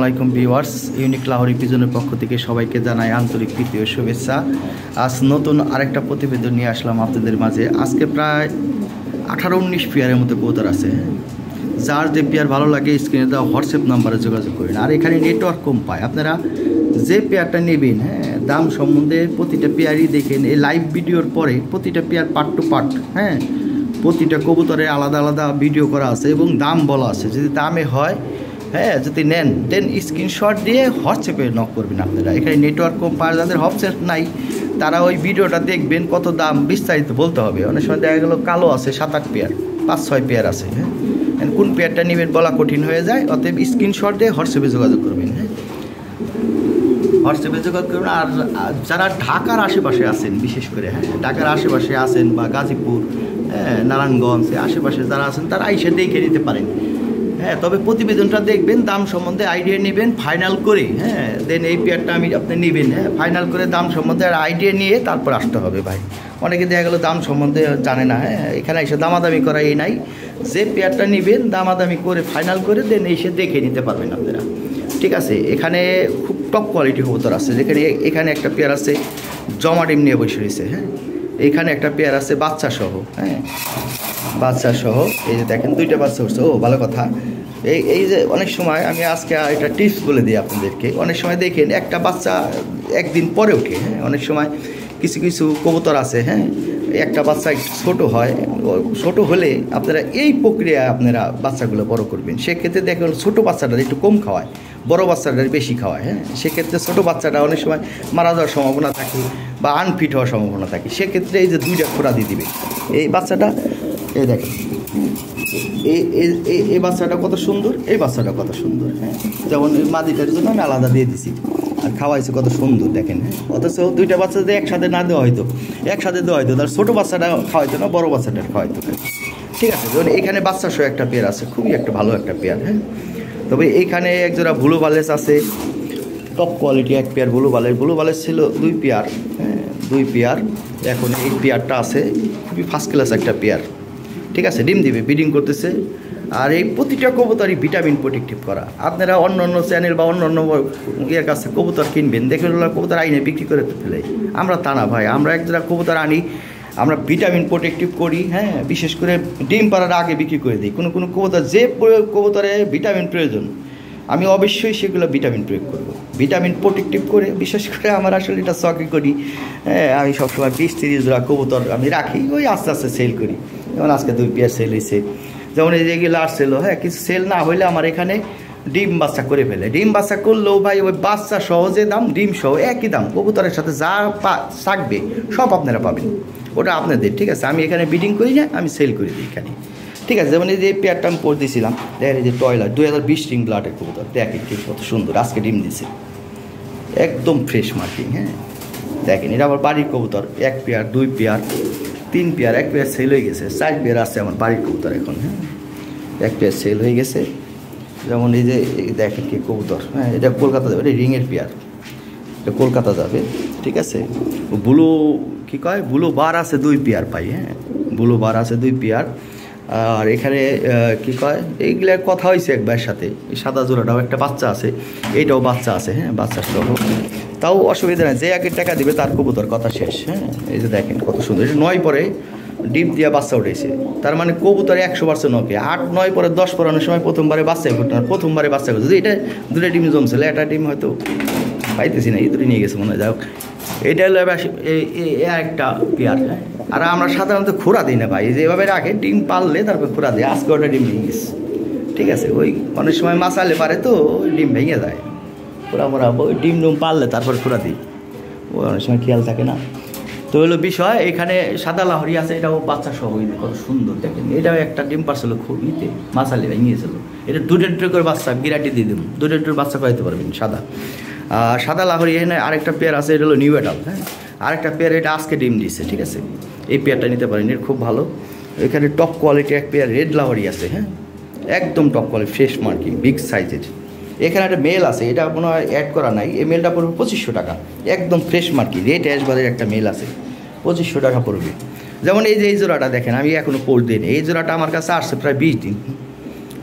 আলাইকুম viewers, unique Lahori পিজনের পক্ষ থেকে সবাইকে জানাই আন্তরিক প্রীতি ও শুভেচ্ছা। আজ নতুন আরেকটা প্রতিবেদন নিয়ে আসলাম আপনাদের মাঝে। আজকে প্রায় 18-19 পেয়ারের মতো কবুতর আছে। যার যে পেয়ার ভালো লাগে স্ক্রিনে দেওয়া হোয়াটসঅ্যাপ নাম্বারে যোগাযোগ করেন। আর এখানে নেটওয়ার্ক কম পায়, আপনারা যে পেয়ারটা নেবেন দাম সম্বন্ধে প্রতিটা পেয়ারই দেখেন। এই লাইভ ভিডিওর পরে প্রতিটা পেয়ার পার্ট টু পার্ট প্রতিটা কবুতরে আলাদা আলাদা ভিডিও করা আছে এবং দাম বলা আছে। যদি দামে হয় যদি নেন দেন স্ক্রিনশট দিয়ে হোয়াটসঅ্যাপে নক করবেন। আপনারা এখানে নেটওয়ার্ক কম পাওয়া, যাদের হোয়াটসঅ্যাপ নাই তারা ওই ভিডিওটা দেখবেন, কত দাম বিস্তারিত বলতে হবে। অনেক সময় দেখা গেলো কালো আছে 7-8 পেয়ার, 5-6 পেয়ার আছে। কোন পেয়ারটা নেবেন বলা কঠিন হয়ে যায়। অতএব স্ক্রিনশট দিয়ে হোয়াটসঅ্যাপে যোগাযোগ করবেন। হোয়াটসঅ্যাপে যোগাযোগ করবেন। আর যারা ঢাকার আশেপাশে আছেন, বিশেষ করে ঢাকার আশেপাশে আছেন বা গাজীপুর, নারায়ণগঞ্জ আশেপাশে যারা আছেন তারা এসে দেখে নিতে পারেন। তবে প্রতিবেদনটা দেখবেন, দাম সম্বন্ধে আইডিয়া নেবেন, ফাইনাল করে দেন এই পেয়ারটা আপনি নেবেন। ফাইনাল করে দাম সম্বন্ধে আর আইডিয়া নিয়ে তারপর আসতে হবে ভাই। অনেকে দেখা গেলো দাম সম্বন্ধে জানে না। এখানে এসে দামাদামি করা এই নাই, যে পেয়ারটা নেবেন দামাদামি করে ফাইনাল করে দেন এসে দেখে নিতে পারবেন আপনারা। ঠিক আছে, এখানে খুব টপ কোয়ালিটি কবুতর আছে। যেখানে এখানে একটা পেয়ার আছে জমা ডিম নিয়ে বসে রয়েছে। এইখানে একটা পেয়ার আছে বাচ্চা সহ। বাচ্চা সহ এই যে দেখেন 2টা বাচ্চা উঠছে। ভালো কথা। এই যে অনেক সময় আমি আজকে একটা টিপস বলে দিই আপনাদেরকে। অনেক সময় দেখেন একটা বাচ্চা একদিন পরে ওঠে। অনেক সময় কিছু কিছু কবুতর আছে একটা বাচ্চা একটু ছোটো হয়। ছোটো হলে আপনারা এই প্রক্রিয়ায় আপনারা বাচ্চাগুলো বড় করবেন। সেক্ষেত্রে দেখবেন ছোটো বাচ্চাটা একটু কম খাওয়ায়, বড় বাচ্চাটা বেশি খাওয়ায়। সেক্ষেত্রে ছোটো বাচ্চাটা অনেক সময় মারা যাওয়ার সম্ভাবনা থাকে বা আনফিট হওয়ার সম্ভাবনা থাকে। সেক্ষেত্রে এই যে 2টা খোরা দিয়ে দিবে এই বাচ্চাটা। এই দেখেন এই বাচ্চাটা কত সুন্দর, এই বাচ্চাটা কত সুন্দর। যেমন মাদিটার জন্য আমি আলাদা দিয়ে দিছি আর খাওয়াইছে কত সুন্দর দেখেন। অথচ 2টা বাচ্চা যদি একসাথে না দেওয়া হয়তো, একসাথে দেওয়া হয়তো তার ছোটো বাচ্চাটা খাওয়াইতো না, বড়ো বাচ্চাটা খাওয়াইতো। ঠিক আছে, যেমন এখানে বাচ্চা সহ একটা পেয়ার আছে, খুবই একটা ভালো একটা পেয়ার। তবে এইখানে একজোড়া ব্লু বালেস আছে, টপ কোয়ালিটি এক পেয়ার ব্লু বালেস ছিল 2 পেয়ার। 2 পেয়ার। এখন এই পেয়ারটা আছে খুবই ফার্স্ট ক্লাস একটা পেয়ার। ঠিক আছে, ডিম দিবে, ব্রিডিং করতেছে। আর এই প্রতিটা কবুতরই ভিটামিন প্রোটেক্টিভ করা। আপনারা অন্য অন্য চ্যানেল বা অন্য অন্য ইয়ের কাছে কবুতর কিনবেন, দেখে কবুতর আইনে বিক্রি করে ফেলে। আমরা তা না ভাই, আমরা একজোড়া কবুতর আনি, আমরা ভিটামিন প্রোটেক্টিভ করি। বিশেষ করে ডিম পাড়ার আগে বিক্রি করে দিই। কোনো কোনো কবুতর যে কবুতরে ভিটামিন প্রয়োজন আমি অবশ্যই সেগুলো ভিটামিন প্রয়োগ করব, ভিটামিন প্রোটেক্টিভ করে। বিশেষ করে আমার আসলে এটা শখই করি। আমি সবসময় 20-30 জোড়া কবুতর আমি রাখি, ওই আস্তে আস্তে সেল করি। যেমন আজকে 2 পেয়ার সেল হয়েছে। যেমন এই যেগুলো আসছিল কিছু সেল না হইলে আমার এখানে ডিম বাচ্চা করে ফেলে। ডিম বাচ্চা করলেও ভাই ওই বাচ্চা সহ যে দাম, ডিম সহ একই দাম। কবুতরের সাথে যা থাকবে সব আপনারা পাবেন, ওটা আপনাদের। ঠিক আছে, আমি এখানে ব্রিডিং করি না, আমি সেল করে দিই এখানে। ঠিক আছে, যেমন এই যে পেয়ারটা আমি পরে দিয়েছিলাম, দেখেন এই যে টয়লার 2020 রিং ব্লাডের কবুতর। দেখেন ঠিক কত সুন্দর, আজকে ডিম দিছে, একদম ফ্রেশ মার্কিং। দেখেন এটা আমার বাড়ির কবুতর। 1 pair, 2 pair, 3 pair, 1 pair sell হয়ে গেছে। 4 পেয়ার আছে আমার বাড়ির কবুতর এখন। 1 পেয়ার সেল হয়ে গেছে। যেমন এই যে দেখেন কি কবুতর। এটা কলকাতা যাবে, এটা রিংয়ের পেয়ার, এটা কলকাতা যাবে। ঠিক আছে, ব্লু কী কয়, ব্লু বার আছে 2 পেয়ার পাই। ব্লু বার আছে 2 পেয়ার। আর এখানে কী কয়, এইগুলার কথা হয়েছে একবার সাথে। এই সাদা জোড়াটাও একটা বাচ্চা আছে, এইটাও বাচ্চা আছে। বাচ্চার সহ, তাও অসুবিধা নেই। যে 1 টাকা দিবে তার কবুতর কথা শেষ। এই যে দেখেন কত সুন্দর। এটা 9 পরে ডিম দিয়া বাচ্চা উঠেছে। তার মানে কবুতরে 100% ওকে। 8-9 পরে 10 পরানোর সময় প্রথমবারে বাচ্চা করতে না, প্রথমবারে বাচ্চা করছে। যদি এটা 2টা ডিম জমছিল, একটা ডিম হয়তো পাইতেছি না, ইঁদুরে নিয়ে গেছে মনে হয়। যাই হোক, এটা হলো একটা পেয়ার। আর আমরা সাধারণত খোরা দিই না ভাই, যেভাবে রাখে ডিম পারলে তারপর খোরা দিই। আজকে ওটা ডিম ভেঙে গেছে। ঠিক আছে, ওই অনেক সময় মাছালে পারে তো ওই ডিম ভেঙে যায়। খোরা মোরা ওই ডিম পারলে তারপর খোরা দিই, ওই অনেক সময় খেয়াল থাকে না। তো হলো বিষয়, এখানে সাদা লাহরি আছে, এটাও বাচ্চা সহ কত সুন্দর। দেখেন এটাও একটা ডিম পারছিল খুব নিতে, মাছালে ভেঙে গেছিলো। এটা 2 করে বাচ্চা গ্যারান্টি দিয়ে দেবো, 2 বাচ্চা খাইতে পারবেন সাদা। আর সাদা লাহরি এখানে আরেকটা পেয়ার আছে, এটা হলো নিউ অ্যাডাল। আরেকটা পেয়ার, এটা আজকে ডিম দিচ্ছে। ঠিক আছে, এই পেয়ারটা নিতে পারেন, এটা খুব ভালো। এখানে টপ কোয়ালিটি এক পেয়ার রেড লাহরি আছে। একদম top quality, fresh marking, big সাইজের। এখানে একটা মেল আছে, এটা মনে হয় অ্যাড করা নাই। এই মেলটা পড়বে 2500 টাকা, একদম ফ্রেশ মার্কিং। রেড অ্যাশবারের একটা মেল আছে, 2500 টাকা পড়বে। যেমন এই যে এই জোড়াটা দেখেন, আমি এখনও পোল দিই। এই জোড়াটা আমার কাছে আসছে প্রায় 20 দিন।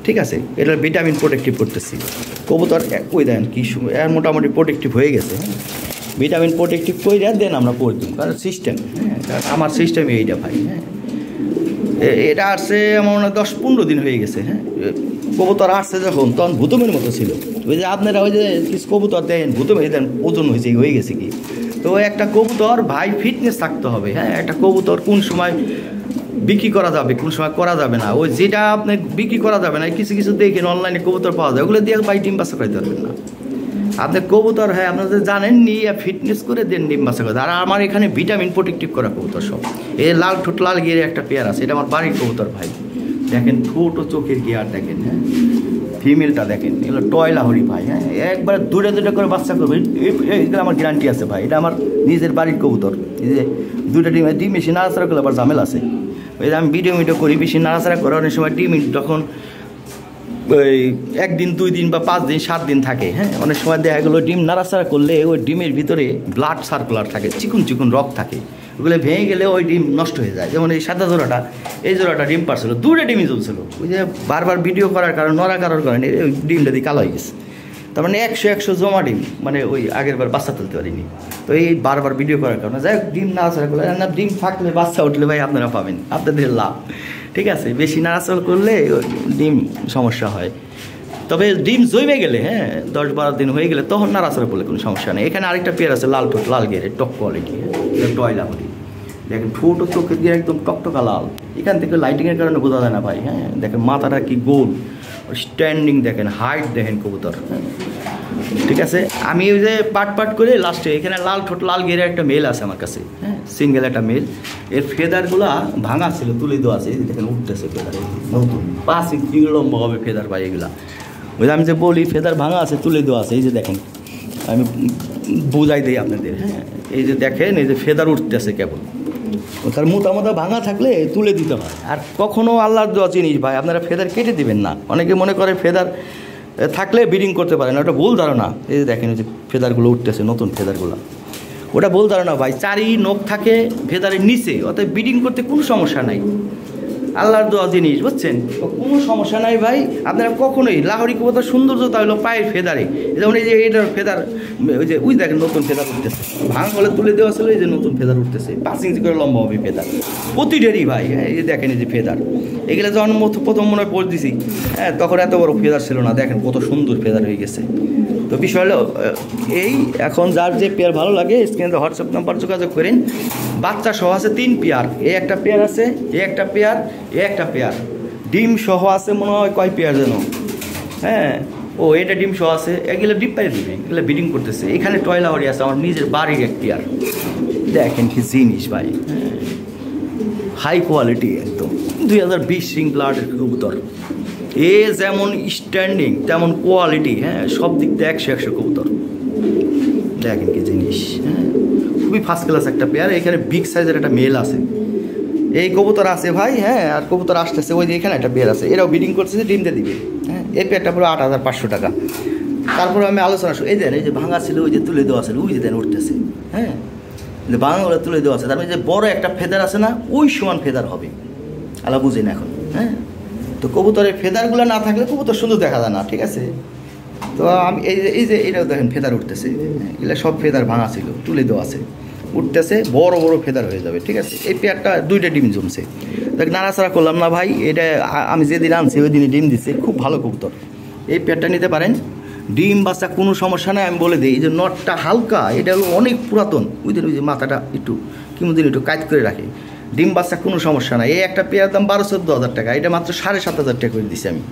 ঠিক আছে, এটা ভিটামিন প্রোটেক্টিভ করতেছি কবুতর। ওই দেন কি এর মোটামুটি প্রোটেক্টিভ হয়ে গেছে, হ্যাঁ ভিটামিন প্রোটেক্টিভ করে দেন আমরা করে দিই, কারণ সিস্টেম, হ্যাঁ কারণ আমার সিস্টেম এইটা ভাই। হ্যাঁ এটা আসছে আমার 10-15 দিন হয়ে গেছে। হ্যাঁ কবুতর আসছে যখন তখন ভূতমের মতো ছিল, ওই যে আপনারা ওই যে কিছু কবুতর দেন ভূতমে দেন ওজন হয়ে গেছে কি। তো একটা কবুতর ভাই ফিটনেস থাকতে হবে। হ্যাঁ একটা কবুতর কোন সময় বিক্রি করা যাবে কোন সময় করা যাবে না, ওই যেটা আপনি বিক্রি করা যাবে না কিছু কিছু দেখেন অনলাইনে কবুতর পাওয়া যায়, ওগুলো দিয়ে ভাই ডিম বাচ্চা করতে পারবেন না আপনি কবুতর। হ্যাঁ আপনাদের জানেন নিয়ে ফিটনেস করে দেন ডিম বাচ্চা করতে। আর আমার এখানে ভিটামিন প্রোটেক্টিভ করা কবুতর সব। এই লাল ঠোঁট লাল গিয়ে একটা পেয়ার আছে, এটা আমার বাড়ির কবুতর ভাই। দেখেন ঠোঁট ও চোখের গিয়ার দেখেন, হ্যাঁ ফিমেলটা দেখেন, এগুলো টয়লা হরি ভাই। হ্যাঁ একবারে দূরে দূরে করে বাচ্চা করবে, এগুলো আমার গ্যারান্টি আছে ভাই। এটা আমার নিজের বাড়ির কবুতর। এই যে দুটো ডিম বেশি নাড়াচাড়া করলে আবার ঝামেলা আছে। ওই যে আমি ভিডিও করি, বেশি নাড়াচাড়া করে অনেক সময় ডিম তখন ওই 1 দিন 2 দিন বা 5 দিন 7 দিন থাকে। হ্যাঁ অনেক সময় দেখা গেলো ডিম নাড়াচাড়া করলে ওই ডিমের ভিতরে ব্লাড সার্কুলার থাকে, চিকুন চিকুন রক থাকে, ওগুলো ভেঙে গেলে ওই ডিম নষ্ট হয়ে যায়। যেমন এই সাদা জোড়াটা, এই জোড়াটা ডিম পারছিল, 2টা ডিমই জ্বলছিল, ওই যে বারবার ভিডিও করার কারণ নড়া কারোর কারণে ওই ডিমটা দিয়ে কালো হয়ে গেছে। তার মানে 100 জমা ডিম, মানে ওই আগের বার বাচ্চা তুলতে পারিনি। তো এই বারবার ভিডিও করার কারণে যাই হোক ডিম নাড়াচাড়া করলে না, ডিম থাকলে বাচ্চা উঠলে ভাই আপনারা পাবেন, আপনাদের লাভ। ঠিক আছে, বেশি নাড়াচাড়া করলে ডিম সমস্যা হয়। তবে ডিম জমে গেলে, হ্যাঁ 10-12 দিন হয়ে গেলে তখন নাড়াচাড়া করলে কোনো সমস্যা নেই। এখানে আরেকটা পেয়ার আছে লাল ঠোঁট লাল গেরে, টপ কোয়ালিটি, টয়লা হরি। দেখেন ঠোঁট ও চোখের দিয়ে একদম টকটকা লাল, এখান থেকে লাইটিংয়ের কারণে বোঝা যায় না ভাই। হ্যাঁ দেখেন মাথাটা কি গোল, স্ট্যান্ডিং দেখেন, হাইট দেখেন কবুতর। হ্যাঁ ঠিক আছে, আমি ওই যে পাট করে লাস্টে এখানে লাল ঠোঁট লাল গেরে একটা মেল আছে আমার কাছে। হ্যাঁ সিঙ্গেল একটা মেল, এর ফেদারগুলা ভাঙা ছিল, তুলে দেওয়া আছে, দেখেন উঠতেছে ফেদার নতুন 5 ইঞ্চি লম্বা হবে ফেদার ভাই এগুলা। ওই যে আমি যে বলি ফেদার ভাঙা আছে তুলে দেওয়া আছে, এই যে দেখেন আমি বুঝাই দিই আপনাদের। হ্যাঁ এই যে দেখেন এই যে ফেদার উঠতেছে কেবল, তার মোটা ভাঙা থাকলে তুলে দিতে হয়। আর কখনও আল্লাহর দেওয়া জিনিস ভাই আপনারা ফেদার কেটে দিবেন না। অনেকে মনে করে ফেদার থাকলে ব্রিডিং করতে পারে না, ওটা ভুল ধারণা। এই যে দেখেন ওই যে ফেদারগুলো উঠতেছে নতুন ফেদারগুলো, ওটা ভুল ধারণা ভাই। 4 নখ থাকে ফেদারের নিচে, অতএব ব্রিডিং করতে কোনো সমস্যা নাই, আল্লাহর দেওয়া জিনিস বুঝছেন, কোনো সমস্যা নাই ভাই। আপনারা কখনোই লাহোরি কবুতর সৌন্দর্যতা হলো পায়ের ফেদারে, যেমন এই যে এটার ফেদার ওই দেখেন নতুন ফেদার উঠতেছে, ভাঙা হলে তুলে দেওয়া ছিল, এই যে নতুন ফেদার উঠতেছে, 5 ইঞ্চি করে লম্বা হবে ফেদার প্রতিটারই ভাই। এই যে দেখেন এই যে ফেদার, এগুলো যখন প্রথম মনে হয় পড়ে দিছি, হ্যাঁ তখন এত বড় ফেদার ছিল না, দেখেন কত সুন্দর ফেদার হয়ে গেছে। তো বিষয় হলো এই, এখন যার যে পেয়ার ভালো লাগে স্ক্রিনে হোয়াটসঅ্যাপ নাম্বার যোগাযোগ করেন। বাচ্চা সহ আছে 3 পেয়ার, এই একটা পেয়ার আছে, এই একটা পেয়ার, এই একটা পেয়ার, ডিম সহ আছে মনে হয় কয় পেয়ার যেন। হ্যাঁ ও এটা ডিম সহ আছে, এগুলো ডিম পাই দিবে, এগুলো ব্রিডিং করতেছে। এখানে টয়লা হরি আছে আমার নিজের বাড়ির এক পেয়ার, দেখেন কি জিনিস ভাই, হাই কোয়ালিটি একদম 2020 সিং ব্লাডের কবুতর। এ যেমন স্ট্যান্ডিং তেমন কোয়ালিটি, হ্যাঁ সব দিক দিয়ে 100 কবুতর, দেখেন কি জিনিস। হ্যাঁ খুবই ফার্স্ট ক্লাস একটা পেয়ার। এখানে বিগ সাইজের একটা মেল আছে, এই কবুতর আছে ভাই। হ্যাঁ আর কবুতর আসতেছে, ওই যে এখানে একটা পেয়ার আছে, এরাও ব্রিডিং করতেছে, ডিম দিয়ে দিবে। হ্যাঁ এই পেয়ারটা পুরো 8500 টাকা। তারপরে আমি আলোচনা এই দেন এই যে ভাঙা ছিল, ওই যে তুলে দেওয়া ছিল, ওই যে দেন উঠতেছে। হ্যাঁ ভাঙাগুলো তুলে দেওয়া আছে, তার মানে যে বড় একটা ফেদার আছে না, ওই সমান ফেদার হবে, আলা বুঝেন এখন। হ্যাঁ তো কবুতরের ফেদারগুলো না থাকলে কবুতর সুন্দর দেখা যায় না, ঠিক আছে। তো আমি এই যে এটাও দেখেন ফেদার উঠতেছে, এগুলো সব ফেদার ভাঙা ছিল, তুলে দেওয়া আছে, উঠতেছে, বড় বড় ফেদার হয়ে যাবে, ঠিক আছে। এই পেয়ারটা 2টা ডিম জমছে, দেখ নাড়াচাড়া করলাম না ভাই, এটা আমি যেদিন আনছি ওই দিনই ডিম দিচ্ছে, খুব ভালো কবুতর। এই পেয়ারটা নিতে পারেন, ডিম বাচ্চা কোনো সমস্যা নেই। আমি বলে দিই এই যে নটটা হালকা, এটা হলো অনেক পুরাতন, ওই যে মাথাটা একটু কেমন দিন একটু কাজ করে রাখে, ডিম বাচ্চা কোনো সমস্যা নাই। এই একটা পেয়ার দাম 12-14 হাজার টাকা, এটা মাত্র 7,500 টাকা করে দিচ্ছি আমি,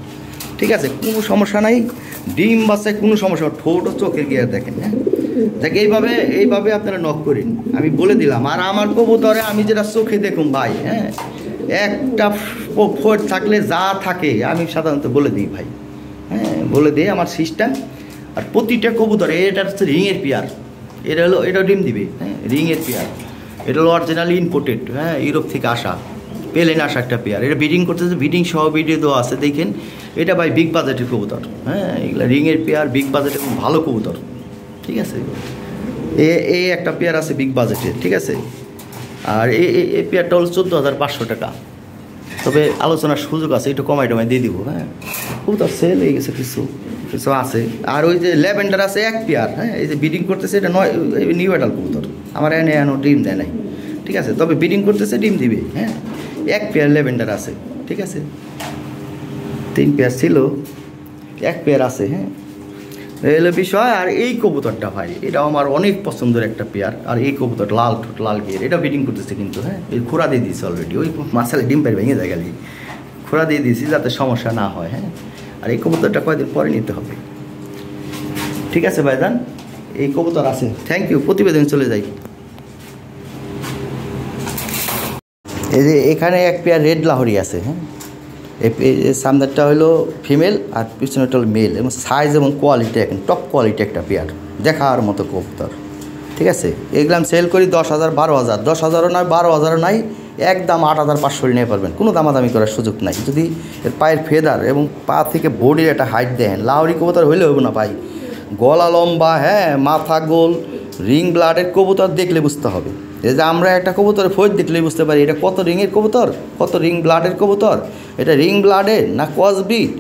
ঠিক আছে। কোনো সমস্যা নাই, ডিম বাচ্চায় কোনো সমস্যা, ঠোঁট ও চোখের গিয়ার দেখেন। হ্যাঁ দেখ এইভাবে আপনারা নক করেন, আমি বলে দিলাম। আর আমার কবুতরে আমি যেটা চোখে দেখুন ভাই, হ্যাঁ একটা ফোট থাকলে যা থাকে আমি সাধারণত বলে দিই ভাই। হ্যাঁ বলে দিই আমার সিস্টেম। আর প্রতিটা কবুতরে, এটা হচ্ছে রিংয়ের পেয়ার, এটা ডিম দিবে। হ্যাঁ রিংয়ের পেয়ার, এটা হলো অরিজিনালি ইম্পোর্টেড, হ্যাঁ ইউরোপ থেকে আসা, পেলেন আসা একটা পেয়ার। এটা ব্রিডিং করতেছে, ব্রিডিং সহ ভিডিও দেওয়া আছে, দেখেন। এটা ভাই বিগ বাজেটের কবুতর, হ্যাঁ এগুলো রিংয়ের পেয়ার, বিগ বাজেটের খুব ভালো কবুতর, ঠিক আছে। এই একটা পেয়ার আছে বিগ বাজেটের, ঠিক আছে। আর এই পেয়ারটা হলো 14,500 টাকা। তবে আলোচনার সুযোগ আছে, একটু কমাই টমাই দিয়ে দিব। হ্যাঁ, কবুতর সেল হয়ে গেছে, কিছু কিছু আছে। আর ওই যে ল্যাভেন্ডার আছে এক পেয়ার, হ্যাঁ, এই যে ব্রিডিং করতেছে, এটা নিউ অ্যাডাল্ট কবুতর, আমার এনো ডিম দেয় নাই, ঠিক আছে, তবে ব্রিডিং করতেছে, ডিম দিবে। হ্যাঁ, এক পেয়ার ল্যাভেন্ডার আছে, ঠিক আছে, 3 পেয়ার ছিল, 1 পেয়ার আছে। হ্যাঁ, এলো বিষয়। আর এই কবুতরটা ভাই, এটাও আমার অনেক পছন্দের একটা পেয়ার। আর এই কবুতর লাল ঠোঁট লাল গিয়ে এটা ব্রিডিং করতেছে কিন্তু। হ্যাঁ, এই খোরা দিয়ে দিয়েছে অলরেডি, ওই মাসালে ডিম পাই ভেঙে যায় গেলি, খোরা দিয়ে দিয়েছি যাতে সমস্যা না হয়। হ্যাঁ, আর এই কবুতরটা কয়েকদিন পরে নিতে হবে। ঠিক আছে ভাইজান, এই কবুতর আছে। Thank you. প্রতিবেদন চলে যাই। এই যে এখানে 1 পেয়ার রেড লাহোরি আছে। হ্যাঁ, সামনেরটা হলো ফিমেল আর পিছনেরটা হলো মেল, এবং সাইজ এবং কোয়ালিটি এখন টপ কোয়ালিটি একটা পেয়ার, দেখার মতো কবুতর। ঠিক আছে, এগুলো আমি সেল করি 10,000 12,000, 10,000ও নয় 12,000ও নাই, একদম 8,500 নিয়ে পারবেন, কোনো দামাদামি করার সুযোগ নাই। যদি এর পায়ের ফেদার এবং পা থেকে বডির একটা হাইট দেন, লাহোরি কবুতর হইলে হইব না ভাই, গলা লম্বা, হ্যাঁ, মাথা গোল, রিং ব্লাডের কবুতর দেখলে বুঝতে হবে। এই যে আমরা একটা কবুতরের ফোজ দেখলেই বুঝতে পারি এটা কত রিংয়ের কবুতর, কত রিং ব্লাডের কবুতর, এটা রিং ব্লাডের না ক্রসবিট,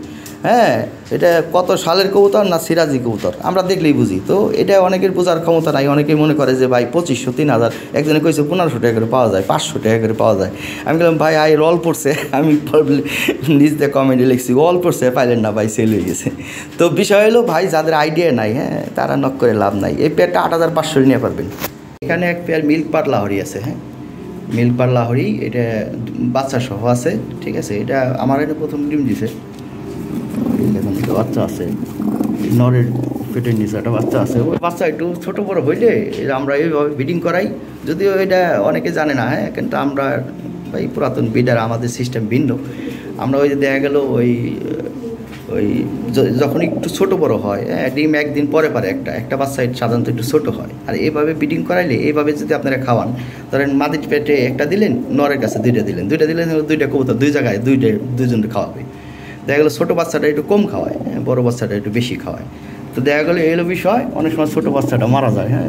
হ্যাঁ, এটা কত সালের কবুতর না সিরাজি কবুতর, আমরা দেখলেই বুঝি। তো এটা অনেকের বোঝার ক্ষমতা নাই, অনেকেই মনে করে যে ভাই 2500 3000, একজনে কইছে 1500 টাকা করে পাওয়া যায়, 500 টাকা করে পাওয়া যায়। আমি বললাম ভাই আই রল পড়ছে, আমি নিজ দিয়ে কমেন্টে লিখছি রল পড়ছে, পাইলেন না ভাই, সেল হয়ে গেছে। তো বিষয় হলো ভাই, যাদের আইডিয়া নাই, হ্যাঁ, তারা নক করে লাভ নাই। এই পেয়ারটা 8,500 নিয়ে পারবেন। এখানে 1 পেয়ার মিল্ক পার লাহোরি আছে। হ্যাঁ, মিল্ক পার লাহোরি, এটা বাচ্চা সহ আছে। ঠিক আছে, এটা আমার এটা প্রথম ডিম দিছে, দেখুন বাচ্চা আছে, নরের পেটের নিচে একটা বাচ্চা আছে। ওই বাচ্চা একটু ছোটো বড়ো হইলে আমরা এইভাবে ব্রিডিং করাই, যদিও এটা অনেকে জানে না। হ্যাঁ, কিন্তু আমরা ভাই পুরাতন ব্রিডার, আমাদের সিস্টেম ভিন্ন। আমরা ওই যে দেখা গেল ওই যখন একটু ছোটো বড় হয়, হ্যাঁ, ডিম একদিন পরে পারে একটা বাচ্চা সাধারণত একটু ছোটো হয়। আর এইভাবে ব্রিডিং করাইলে, এইভাবে যদি আপনারা খাওয়ান, ধরেন মাদির পেটে একটা দিলেন, নরের কাছে 2টা দিলেন, 2টা কবুতর 2 জায়গায় 2জনকে খাওয়াবে। দেখা গেলো ছোটো বাচ্চাটা একটু কম খাওয়ায়, হ্যাঁ, বড়ো বাচ্চাটা একটু বেশি খাওয়ায়। তো দেখা গেলো এলো বিষয়, অনেক সময় ছোটো বাচ্চাটা মারা যায়। হ্যাঁ,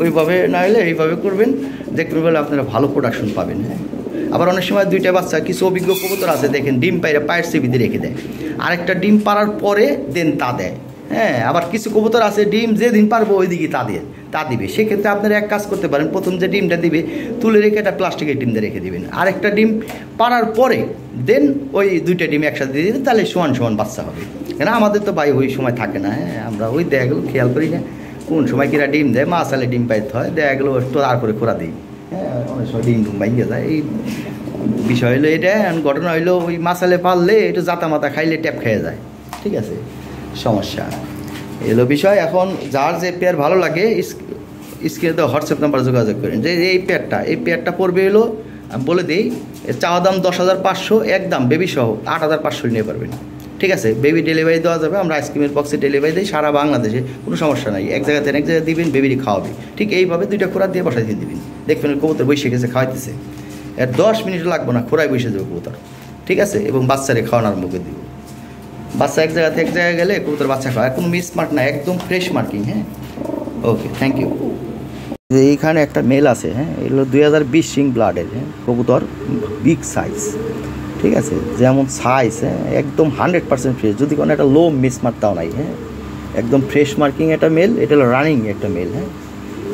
ওইভাবে না হলে এইভাবে করবেন, দেখবেন বলে আপনারা ভালো প্রোডাকশন পাবেন। হ্যাঁ, আবার অনেক সময় 2টা বাচ্চা, কিছু অভিজ্ঞ কবুতর আছে দেখেন ডিম পায়ের সিবিতে রেখে দেয়, আরেকটা ডিম পাড়ার পরে দেন তা দেয়। হ্যাঁ, আবার কিছু কবুতর আছে ডিম যেদিন পারবো ওই দিকে তা দিবে। সেক্ষেত্রে আপনারা এক কাজ করতে পারেন, প্রথম যে ডিমটা দিবে তুলে রেখে একটা প্লাস্টিকের ডিম দিয়ে রেখে দেবেন, আরেকটা ডিম পাড়ার পরে দেন ওই 2টা ডিম একসাথে দিয়ে দেবেন, তাহলে সমান সমান বাচ্চা হবে। কেন আমাদের তো ভাই ওই সময় থাকে না। হ্যাঁ, আমরা ওই দেখা গেলো খেয়াল করি না কোন সময় কিরা ডিম দেয়, মা সালে ডিম পাইতে হয়, দেখা গেলো একটু আর করে খোরা দিই। হ্যাঁ, অনেক সময় ডিম ভাঙিয়ে যায়। এই বিষয় হলো এটা। ঘটনা হইলো ওই মাসালে পারলে একটু জাতা মাতা খাইলে ট্যাপ খেয়ে যায়। ঠিক আছে, সমস্যা এলো বিষয়। এখন যার যে পেয়ার ভালো লাগে স্ক্রিনে তো হোয়াটসঅ্যাপ নাম্বার যোগাযোগ করেন, যে এই পেয়ারটা পড়বে এলো, আমি বলে দিই, চাওয়া দাম 10,500, একদম বেবি সহ 8,500 নিয়ে পারবেন। ঠিক আছে, বেবি ডেলিভারি দেওয়া যাবে, আমরা আইসক্রিমের বক্সে ডেলিভারি দিই সারা বাংলাদেশে, কোনো সমস্যা নাই। এক জায়গাতে এক জায়গায় দিবেন, বেবিরই খাওয়াবে। ঠিক এইভাবে 2টা খোরা দিয়ে বসাই দিয়ে দিবেন, দেখবেন কবুতর বসে গেছে খাওয়াইতেছে, এর 10 মিনিট লাগবে না, খোরাই বসে যাবে কবুতর। ঠিক আছে, এবং বাচ্চারে খাওয়ানো আরম্ভ করে দিব। বাচ্চা এক জায়গা থেকে এক জায়গায় গেলে কবুতর বাচ্চা খাওয়া, কোনো মিস মার্ক না, একদম ফ্রেশ মার্কিং। হ্যাঁ, ওকে, থ্যাংক ইউ। এইখানে একটা মেল আছে। হ্যাঁ, এগুলো 2020 সিং ব্লাডের। হ্যাঁ, কবুতর বিগ সাইজ। ঠিক আছে, যেমন সাইজ, হ্যাঁ, একদম 100% ফ্রেশ, যদি কোনো একটা লো মিস মার্কটাও নাই। হ্যাঁ, একদম ফ্রেশ মার্কিং একটা মেল, এটা হলো রানিং একটা মেল। হ্যাঁ,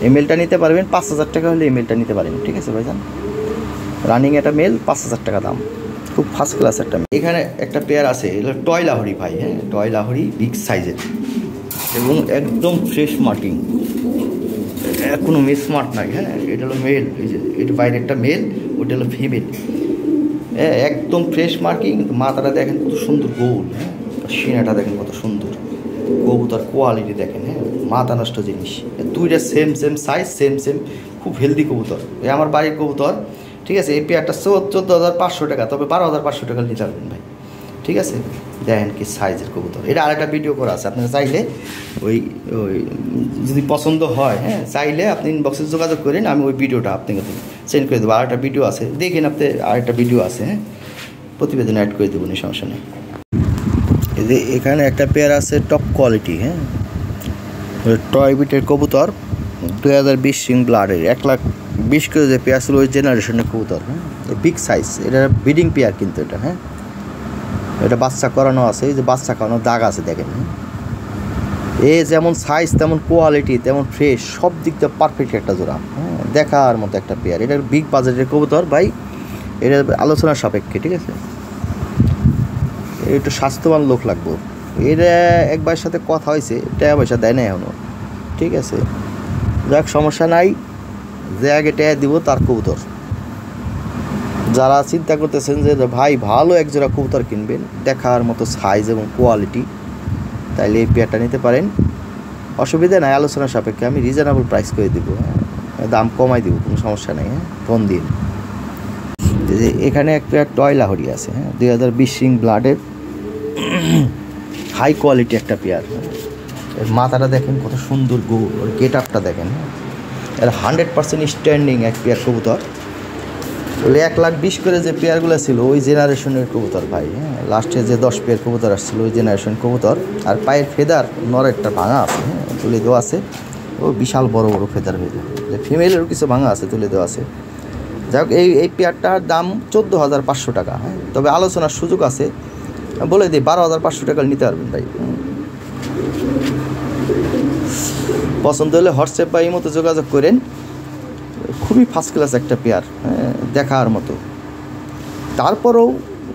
এই মেলটা নিতে পারবেন 5,000 টাকা হলে এই মেলটা নিতে পারেন। ঠিক আছে ভাইজান, রানিং একটা মেল 5,000 টাকা দাম, খুব ফার্স্ট ক্লাস একটা মেল। এখানে একটা পেয়ার আছে, এগুলো টয় লাহোরি ভাই। হ্যাঁ, টয় লাহোরি বিগ সাইজের এবং একদম ফ্রেশ মার্কিং, কোনো মিসমার্ট নাই। হ্যাঁ, এটা হলো মেল, এই যে এটা বাইরে একটা মেল, ওটা হলো ফিমেল। হ্যাঁ, একদম ফ্রেশ মার্কিং। মাথাটা দেখেন কত সুন্দর গোল, হ্যাঁ, সিনাটা দেখেন কত সুন্দর, কবুতর কোয়ালিটি দেখেন। হ্যাঁ, মাথা নষ্ট জিনিস, 2টা সেম সাইজ, সেম খুব হেলদি কবুতর। এই আমার বাড়ির কবুতর। ঠিক আছে, এই পেয়ারটা 14,500 টাকা, তবে 12,500 টাকা নিতে পারবেন ভাই। ঠিক আছে, দেখেন কি সাইজের কবুতর। এটা আরেকটা ভিডিও করা আছে, আপনারা চাইলে ওই যদি পছন্দ হয়, হ্যাঁ, চাইলে আপনি ইনবক্সে যোগাযোগ করেন, আমি ওই ভিডিওটা আপনাকে সেন্ড করে দেবো। আরেকটা ভিডিও আছে, দেখেন আপনি, আরেকটা ভিডিও আছে। হ্যাঁ, প্রতিবেদনে অ্যাড করে দেবো, সমস্যা নেই। এই যে এখানে একটা পেয়ার আছে টপ কোয়ালিটি। হ্যাঁ, টয় বিটের কবুতর, 2020 সিং ব্লাডের, 1,20,000 করে যে পেয়ার ছিল ওই জেনারেশনের কবুতর। হ্যাঁ, বিগ সাইজ, এটা ব্রিডিং পেয়ার কিন্তু এটা, হ্যাঁ এটা বাচ্চা করানো আছে, এই যে বাচ্চা করানোর দাগ আছে দেখেন, হ্যাঁ এ যেমন সাইজ তেমন কোয়ালিটি তেমন ফ্রেশ, সব দিক দিয়ে পারফেক্ট একটা জোড়া, হ্যাঁ দেখার মতো একটা পেয়ার। এটা বিগ বাজেটের কবুতর ভাই, এটা আলোচনার সাপেক্ষে, ঠিক আছে। একটু স্বাস্থ্যবান লোক লাগবে, এটা একবার সাথে কথা হয়েছে, টাকা পয়সা দেয় না এখনও, ঠিক আছে। যাক সমস্যা নাই, যে আগে টাকা দিব তার কবুতর। যারা চিন্তা করতেছেন যে ভাই ভালো এক জোড়া কবুতর কিনবেন দেখার মতো সাইজ এবং কোয়ালিটি, তাইলে এই পেয়ারটা নিতে পারেন, অসুবিধা নাই, আলোচনার সাপেক্ষে আমি রিজনেবল প্রাইস করে দেবো, হ্যাঁ দাম কমাই দেবো, কোনো সমস্যা নেই, হ্যাঁ ফোন দিন। যে এখানে একটা টয় লাহরি আছে, হ্যাঁ 2020 সিং ব্লাডের হাই কোয়ালিটি একটা পেয়ার, এর মাথাটা দেখেন কত সুন্দর গোল, ওর গেট আপটা দেখেন, এর 100% স্ট্যান্ডিং এক পেয়ার কবুতর। বলে 1,20,000 করে যে পেয়ারগুলো ছিল ওই জেনারেশনের কবুতর ভাই, হ্যাঁ লাস্টে যে 10 পেয়ার কবুতর আসছিল ওই জেনারেশন কবুতর। আর পায়ের ফেদার নরেরটা ভাঙা আছে, হ্যাঁ তুলে দেওয়া আছে, ও বিশাল বড় বড় ফেদার হয়েছে, ফিমেলেরও কিছু ভাঙা আছে তুলে দেওয়া আছে। যাই হোক এই পেয়ারটার দাম 14,500 টাকা, হ্যাঁ তবে আলোচনার সুযোগ আছে, বলে দিই 12,500 টাকা নিতে পারবেন ভাই। পছন্দ হলে হোয়াটসঅ্যাপ বা এই মতো যোগাযোগ করেন, খুবই ফার্স্ট ক্লাস একটা পেয়ার, হ্যাঁ দেখার মতো। তারপরেও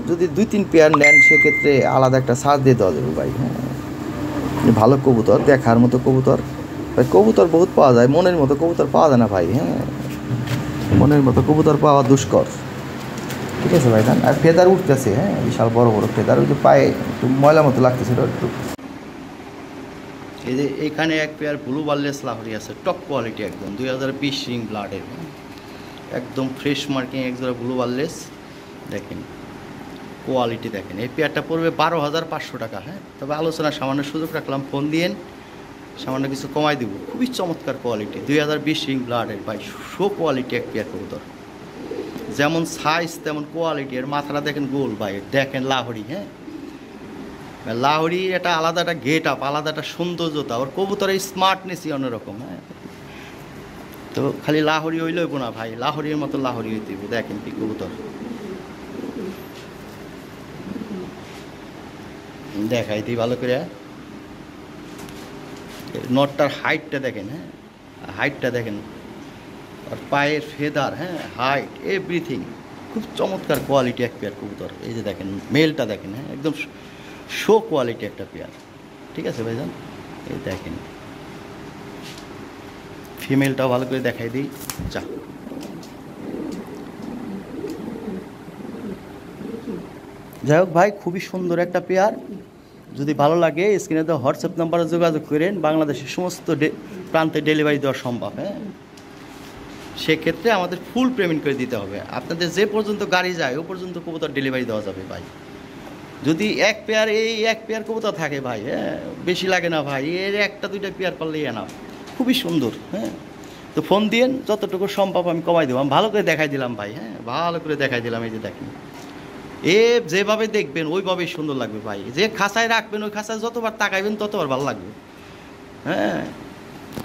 যদি 2-3 পেয়ার নেন সেক্ষেত্রে আলাদা একটা ছাড় দিয়ে দেওয়া যাবে ভাই, হ্যাঁ ভালো কবুতর দেখার মতো কবুতর ভাই, কবুতর বহুত পাওয়া যায়, মনের মতো কবুতর পাওয়া যায় না ভাই, হ্যাঁ মনের মতো কবুতর পাওয়া দুষ্কর, ঠিক আছে ভাই। আর ফেদার উঠতেছে, হ্যাঁ বিশাল বড় বড় ফেদার, ওই যে পায়ে একটু ময়লা মতো লাগতেছিল একটু। এই যে এইখানে এক পেয়ার ব্লু বার্লেস লাহরি আছে, টপ কোয়ালিটি একদম 2020 সিং ব্লাডের, একদম ফ্রেশ মার্কিং একজোড়া ব্লু বার্লেস, দেখেন কোয়ালিটি দেখেন। এই পেয়ারটা পড়বে 12,500 টাকা, হ্যাঁ তবে আলোচনার সামান্য সুযোগ রাখলাম, ফোন দিয়েন সামান্য কিছু কমাই দিব। খুবই চমৎকার কোয়ালিটি 2020 সিং ব্লাডের ভাই, শো কোয়ালিটি এক পেয়ার কবুতর, যেমন সাইজ তেমন কোয়ালিটি। এর মাথাটা দেখেন গোল ভাই, দেখেন লাহরি, হ্যাঁ লাহরি এটা আলাদা একটা গেট আপ, আলাদা একটা সৌন্দর্যতা, ওর কবুতরের স্মার্টনেসই অন্যরকম, হ্যাঁ তো খালি লাহরি হইলেও না ভাই, লাহরির মতো লাহরি হইতে দেখেন কি কবুতর, দেখাই দিই ভালো করে। নটটার হাইটটা দেখেন, হ্যাঁ হাইটটা দেখেন, আর পায়ের ফেদার, হ্যাঁ হাইট এভরিথিং, খুব চমৎকার কোয়ালিটি এক পেয়ার কবুতর। এই যে দেখেন মেলটা দেখেন, হ্যাঁ একদম শো কোয়ালিটি একটা পেয়ার, ঠিক আছে ভাইজান। এই দেখেন ফিমেলটাও ভালো করে দেখাই দিই, যা যাই হোক ভাই খুবই সুন্দর একটা পেয়ার, যদি ভালো লাগে স্ক্রিনে তো হোয়াটসঅ্যাপ নাম্বারে যোগাযোগ করেন, বাংলাদেশের সমস্ত প্রান্তে ডেলিভারি দেওয়া সম্ভব, হ্যাঁ সেক্ষেত্রে আমাদের ফুল পেমেন্ট করে দিতে হবে, আপনাদের যে পর্যন্ত গাড়ি যায় ও পর্যন্ত কবুতর ডেলিভারি দেওয়া যাবে ভাই। যদি এক পেয়ার কবুতর থাকে ভাই, হ্যাঁ বেশি লাগে না ভাই, এর 1-2 পেয়ার করলেই না, খুবই সুন্দর, হ্যাঁ তো ফোন দিয়েন যতটুকু সম্ভব আমি কমাই দেবো। আমি ভালো করে দেখাই দিলাম ভাই, হ্যাঁ ভালো করে দেখাই দিলাম। এই যে দেখেন এ যেভাবে দেখবেন ওইভাবেই সুন্দর লাগবে ভাই, যে খাঁচায় রাখবেন ওই খাঁচায় যতবার তাকাইবেন ততবার ভালো লাগবে, হ্যাঁ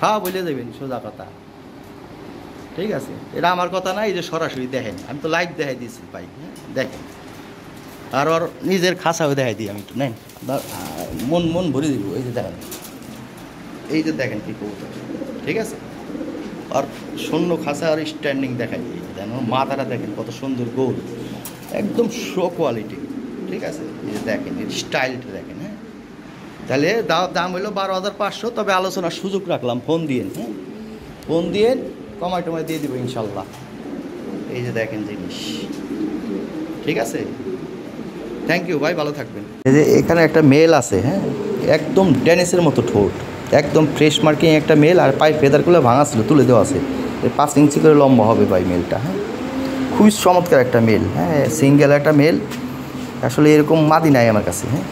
হ্যাঁ বলে দেবেন সোজা কথা, ঠিক আছে। এটা আমার কথা না, এই যে সরাসরি দেখেন, আমি তো লাইভ দেখাই দিয়েছি ভাই, হ্যাঁ দেখেন। আর ওর নিজের খাঁচাও দেখাই দিই আমি, একটু নেন মন ভরে দিব। এই যে দেখেন, এই যে দেখেন কি কবুতর, ঠিক আছে। আর শূন্য খাঁচা আর স্ট্যান্ডিং দেখাই দিই, দেন ওর মাথাটা দেখেন কত সুন্দর গোল, একদম শো কোয়ালিটি, ঠিক আছে। এই যে দেখেন এর স্টাইলটা দেখেন, হ্যাঁ তাহলে দাম হলো 12,500, তবে আলোচনার সুযোগ রাখলাম, ফোন দিয়েন, হ্যাঁ ফোন দিয়ে কমাই টমাই দিয়ে দেবো ইনশাল্লাহ। এই যে দেখেন জিনিস, ঠিক আছে। থ্যাংক ইউ ভাই, ভালো থাকবেন। এই যে এখানে একটা মেল আছে, হ্যাঁ একদম ডেনিসের মতো ঠোঁট, একদম ফ্রেশ মার্কিং একটা মেল, আর পায়ের ফেদারগুলো ভাঙা ছিল তুলে দেওয়া আছে, 5 ইঞ্চি করে লম্বা হবে ভাই মেলটা, হ্যাঁ খুবই চমৎকার একটা মেল, হ্যাঁ সিঙ্গেল একটা মেল, আসলে এরকম মাদি নাই আমার কাছে, হ্যাঁ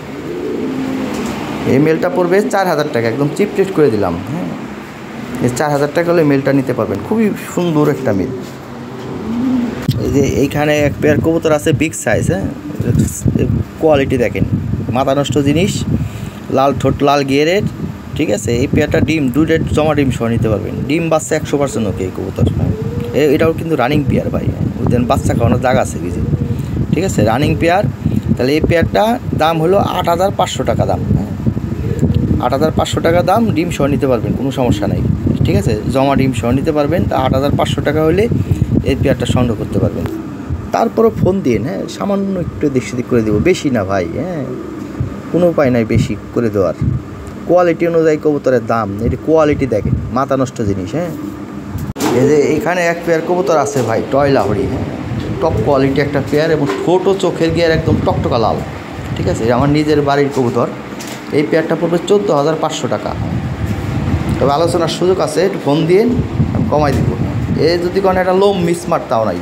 এই মেলটা পড়বে 4,000 টাকা, একদম চিপ রেট করে দিলাম, হ্যাঁ এই 4,000 টাকা হলে মেলটা নিতে পারবেন, খুবই সুন্দর একটা মেল। এই যে এইখানে এক পেয়ার কবুতর আছে বিগ সাইজ, হ্যাঁ কোয়ালিটি দেখেন, মাথা নষ্ট জিনিস, লাল ঠোঁট লাল গিয়ারের, ঠিক আছে। এই পেয়ারটা ডিম 2 জমা ডিম সহ নিতে পারবেন, ডিম বাচ্চা 100% ওকে এই কবুতর, এটাও কিন্তু রানিং পেয়ার ভাই, দেন বাচ্চা খাওয়ানোর জায়গা আছে কিছু, ঠিক আছে। রানিং পেয়ার, তাহলে এই পেয়ারটা দাম হলো 8,500 টাকা দাম, 8,500 টাকা দাম। ডিম সহ নিতে পারবেন, কোনো সমস্যা নেই, ঠিক আছে। জমা ডিম সহ নিতে পারবেন। তা 8,500 টাকা হলে এই পেয়ারটা সংগ্রহ করতে পারবেন। তারপরও ফোন দিন, হ্যাঁ, সামান্য একটু দিক সেদিক করে দেবো, বেশি না ভাই, হ্যাঁ, কোনো উপায় নাই বেশি করে দেওয়ার। কোয়ালিটি অনুযায়ী কবুতরের দাম, এটি কোয়ালিটি দেখে, মাথা নষ্ট জিনিস। হ্যাঁ, এই যে এখানে এক পেয়ার কবুতর আছে ভাই, টয় লাহরি, হ্যাঁ, টপ কোয়ালিটি একটা পেয়ার, এবং ছোটো চোখের গিয়ার একদম টকটকা লাল, ঠিক আছে। আমার নিজের বাড়ির কবুতর। এই পেয়ারটা পড়বে 14,500 টাকা। তবে আলোচনার সুযোগ আছে, একটু ফোন দিয়ে আমি কমাই দিব। এ যদি কোনো একটা লোম মিসমার্ট তাও নাই,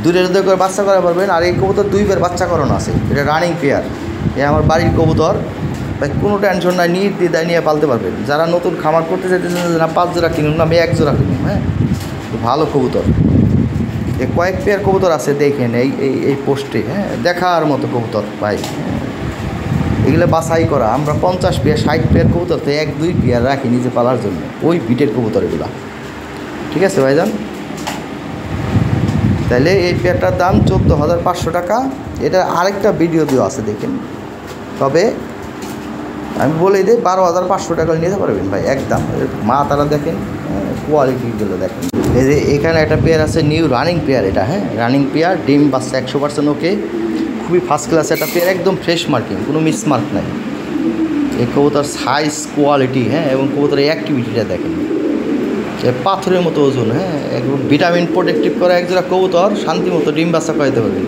দূরের দূরে করে বাচ্চা করা পারবেন। আর এই কবুতর 2 বার বাচ্চা করানো আছে, এটা রানিং পেয়ার। এ আমার বাড়ির কবুতর, তাই কোনো টেনশন নাই, নির্দ্বিধায় নিয়ে পালতে পারবেন। যারা নতুন খামার করতে চাইতেছেন না 5 জোড়া কিনুন, আমি 1 জোড়া কিনুন, হ্যাঁ, ভালো কবুতর। এ কয়েক পেয়ার কবুতর আছে, দেখেন এই পোস্টে, হ্যাঁ, দেখার মতো কবুতর ভাই। এগুলো বাছাই করা, আমরা 50 পেয়ার 60 পেয়ার কবুতর তো 1-2 পেয়ার রাখি নিজে পালার জন্য, ওই বিটের কবুতর এগুলা, ঠিক আছে ভাইজান। তাহলে এই পেয়ারটার দাম 14,500 টাকা। এটা আরেকটা ভিডিও দেওয়া আছে, দেখেন। তবে আমি বলে দিই 12,500 টাকা নিতে পারবেন ভাই, একদম। মা তারা দেখেন, কোয়ালিটিগুলো দেখেন। এই যে এখানে একটা পেয়ার আছে, নিউ রানিং পেয়ার এটা, হ্যাঁ, রানিং পেয়ার, ডিম বাচ্চা 100% ওকে, খুবই ফার্স্ট ক্লাস একটা পেয়ার, একদম ফ্রেশ মার্কিং, কোনো মিসমার্ক নাই। এই কবুতর সাইজ, কোয়ালিটি, হ্যাঁ, এবং কবুতরের অ্যাক্টিভিটিটা দেখেন, পাথরের মতো ওজন, হ্যাঁ, একদম ভিটামিন প্রোটেক্টিভ করা একজোড়া কবুতর শান্তি মতো ডিম বাচ্চা করাইতে পারবেন।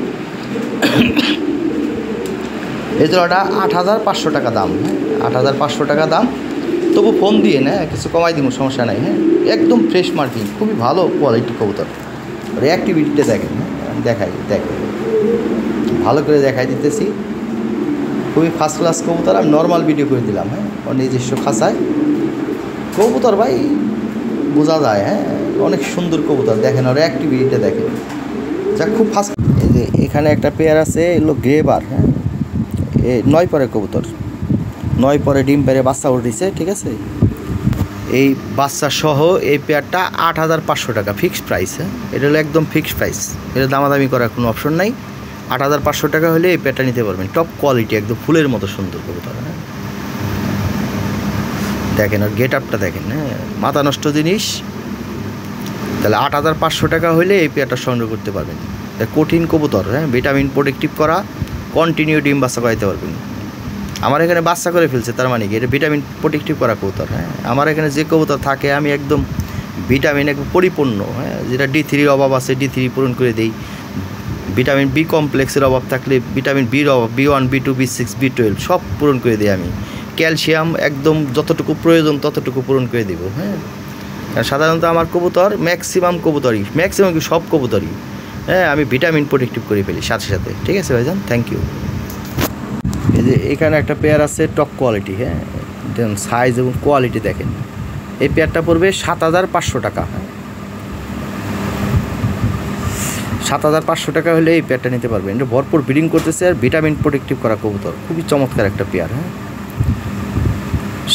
এই জোড়াটা 8,500 টাকা দাম, হ্যাঁ, 8,500 টাকা দাম। তবু ফোন দিয়ে না কিছু কমাই দিব, সমস্যা নাই, হ্যাঁ, একদম ফ্রেশ মার্কিং, খুবই ভালো কোয়ালিটি কবুতর। আর অ্যাক্টিভিটিটা দেখেন, হ্যাঁ, দেখেন ভালো করে দেখাই দিতেছি, খুবই ফার্স্ট ক্লাস কবুতর। আমি নর্মাল ভিডিও করে দিলাম, হ্যাঁ, ওর নিজস্ব খাঁচায় কবুতর ভাই, বোঝা যায়, হ্যাঁ, অনেক সুন্দর কবুতর। দেখেন ওর অ্যাক্টিভিটিটা দেখেন, যা খুব ফার্স্ট। এই যে এখানে একটা পেয়ার আছে, এগুলো গ্রেবার, হ্যাঁ, 9 পরের কবুতর, 9 পরে ডিম পেরে বাচ্চা উঠেছে, ঠিক আছে। এই বাচ্চা সহ এই পেয়ারটা 8,500 টাকা ফিক্সড প্রাইস, হ্যাঁ, এটা হলো একদম ফিক্সড প্রাইস, এটা দামাদামি করার কোনো অপশন নাই। 8,500 টাকা হলে এই পেয়ারটা নিতে পারবেন, টপ কোয়ালিটি, একদম ফুলের মতো সুন্দর কবুতর, হ্যাঁ, দেখেন আর গেট আপটা দেখেন, হ্যাঁ, মাথা নষ্ট জিনিস। তাহলে 8,500 টাকা হলে এই পেয়ারটা সংগ্রহ করতে পারবেন। কঠিন কবুতর, হ্যাঁ, ভিটামিন প্রোটেক্টিভ করা, কন্টিনিউ ডিম বাচ্চা করাইতে পারবেন। আমার এখানে বাচ্চা করে ফেলছে, তার মানে কি এটা ভিটামিন প্রোটেক্টিভ করা কবুতর, হ্যাঁ। আমার এখানে যে কবুতর থাকে আমি একদম ভিটামিন একদম পরিপূর্ণ, হ্যাঁ, যেটা D3 অভাব আছে D3 পূরণ করে দেই। ভিটামিন বি কমপ্লেক্সের অভাব থাকলে ভিটামিন বির অভাব, B1 B2 B6 B12 সব পূরণ করে দিই আমি। ক্যালসিয়াম একদম যতটুকু প্রয়োজন ততটুকু পূরণ করে দেবো, হ্যাঁ। সাধারণত আমার কবুতর ম্যাক্সিমাম কি সব কবুতরই, হ্যাঁ, আমি ভিটামিন প্রোটেক্টিভ করে ফেলি সাথে সাথে, ঠিক আছে ভাইজান, থ্যাংক ইউ। এই যে এখানে একটা পেয়ার আছে টপ কোয়ালিটি, হ্যাঁ, দেখুন সাইজ এবং কোয়ালিটি দেখেন। এই পেয়ারটা পড়বে 7,500 টাকা, 7,500 টাকা হলে এই পেয়ারটা নিতে পারবেন। এটা ভরপুর ব্রিডিং করতেছে আর ভিটামিন প্রোটেক্টিভ করা কবুতর, খুবই চমৎকার একটা পেয়ার, হ্যাঁ।